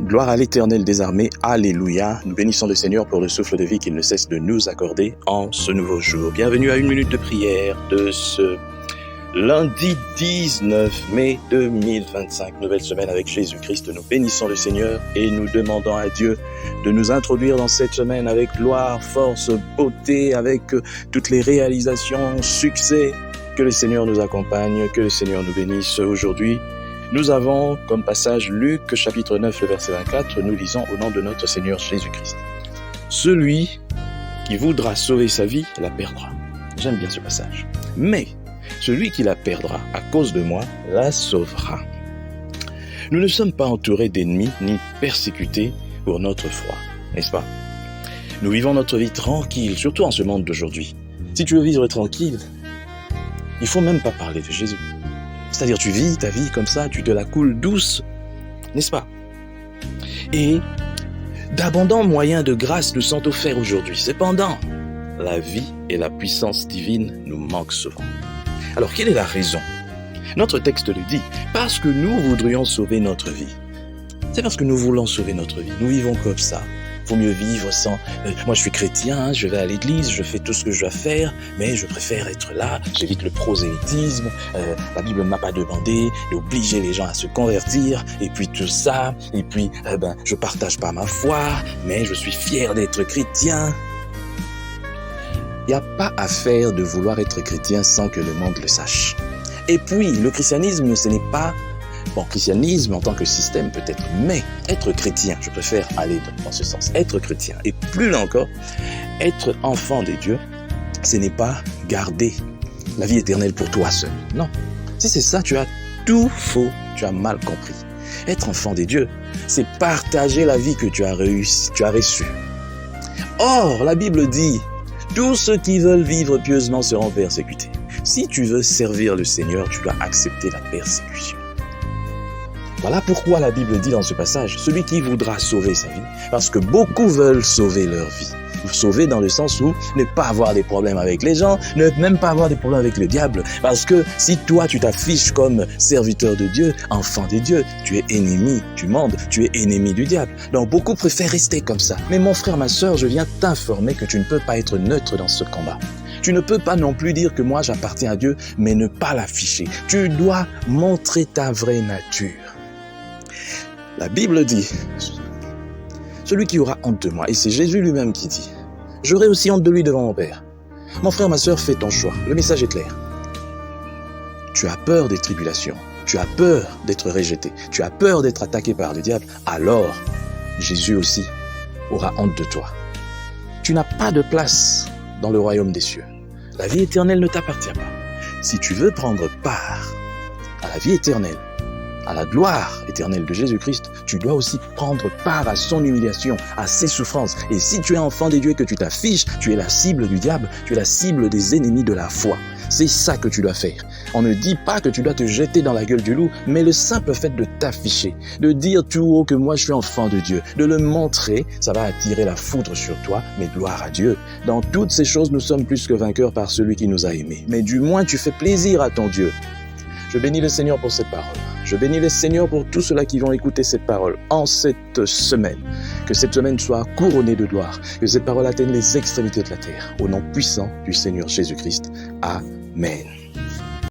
Gloire à l'Éternel des armées, alléluia. Nous bénissons le Seigneur pour le souffle de vie qu'il ne cesse de nous accorder en ce nouveau jour. Bienvenue à une minute de prière de ce lundi 19 mai 2025, nouvelle semaine avec Jésus-Christ. Nous bénissons le Seigneur et nous demandons à Dieu de nous introduire dans cette semaine avec gloire, force, beauté, avec toutes les réalisations, succès. Que le Seigneur nous accompagne, que le Seigneur nous bénisse aujourd'hui. Nous avons comme passage Luc chapitre 9, le verset 24, nous lisons au nom de notre Seigneur Jésus-Christ. Celui qui voudra sauver sa vie la perdra. J'aime bien ce passage. Mais celui qui la perdra à cause de moi la sauvera. Nous ne sommes pas entourés d'ennemis ni persécutés pour notre foi, n'est-ce pas? Nous vivons notre vie tranquille, surtout en ce monde d'aujourd'hui. Si tu veux vivre tranquille, il ne faut même pas parler de Jésus. C'est-à-dire tu vis ta vie comme ça, tu te la coules douce, n'est-ce pas? Et d'abondants moyens de grâce nous sont offerts aujourd'hui. Cependant, la vie et la puissance divine nous manquent souvent. Alors quelle est la raison? Notre texte le dit, parce que nous voudrions sauver notre vie. C'est parce que nous voulons sauver notre vie. Nous vivons comme ça. Il vaut mieux vivre sans... moi, je suis chrétien, je vais à l'église, je fais tout ce que je dois faire, mais je préfère être là, j'évite le prosélytisme. La Bible ne m'a pas demandé d'obliger les gens à se convertir, et puis tout ça, et puis je partage pas ma foi, mais je suis fier d'être chrétien. Il n'y a pas à faire de vouloir être chrétien sans que le monde le sache. Et puis, le christianisme, ce n'est pas... Bon, christianisme en tant que système peut-être, mais être chrétien, je préfère aller dans ce sens, être chrétien, et plus là encore, être enfant de Dieu, ce n'est pas garder la vie éternelle pour toi seul, non. Si c'est ça, tu as tout faux, tu as mal compris. Être enfant de Dieu, c'est partager la vie que tu as reçue. Or, la Bible dit, tous ceux qui veulent vivre pieusement seront persécutés. Si tu veux servir le Seigneur, tu dois accepter la persécution. Voilà pourquoi la Bible dit dans ce passage, celui qui voudra sauver sa vie, parce que beaucoup veulent sauver leur vie. Sauver dans le sens où ne pas avoir des problèmes avec les gens, ne même pas avoir des problèmes avec le diable. Parce que si toi tu t'affiches comme serviteur de Dieu, enfant de Dieu, tu es ennemi du monde, tu es ennemi du diable. Donc beaucoup préfèrent rester comme ça. Mais mon frère, ma sœur, je viens t'informer que tu ne peux pas être neutre dans ce combat. Tu ne peux pas non plus dire que moi j'appartiens à Dieu, mais ne pas l'afficher. Tu dois montrer ta vraie nature. La Bible dit, celui qui aura honte de moi, et c'est Jésus lui-même qui dit, j'aurai aussi honte de lui devant mon Père. Mon frère, ma sœur, fais ton choix. Le message est clair. Tu as peur des tribulations, tu as peur d'être rejeté, tu as peur d'être attaqué par le diable, alors Jésus aussi aura honte de toi. Tu n'as pas de place dans le royaume des cieux. La vie éternelle ne t'appartient pas. Si tu veux prendre part à la vie éternelle, à la gloire éternelle de Jésus-Christ, tu dois aussi prendre part à son humiliation, à ses souffrances. Et si tu es enfant de Dieu et que tu t'affiches, tu es la cible du diable, tu es la cible des ennemis de la foi. C'est ça que tu dois faire. On ne dit pas que tu dois te jeter dans la gueule du loup, mais le simple fait de t'afficher, de dire tout haut que moi je suis enfant de Dieu, de le montrer, ça va attirer la foudre sur toi, mais gloire à Dieu. Dans toutes ces choses, nous sommes plus que vainqueurs par celui qui nous a aimés. Mais du moins, tu fais plaisir à ton Dieu. Je bénis le Seigneur pour cette parole. Je bénis le Seigneur pour tous ceux-là qui vont écouter cette parole en cette semaine. Que cette semaine soit couronnée de gloire. Que cette parole atteigne les extrémités de la terre. Au nom puissant du Seigneur Jésus-Christ. Amen.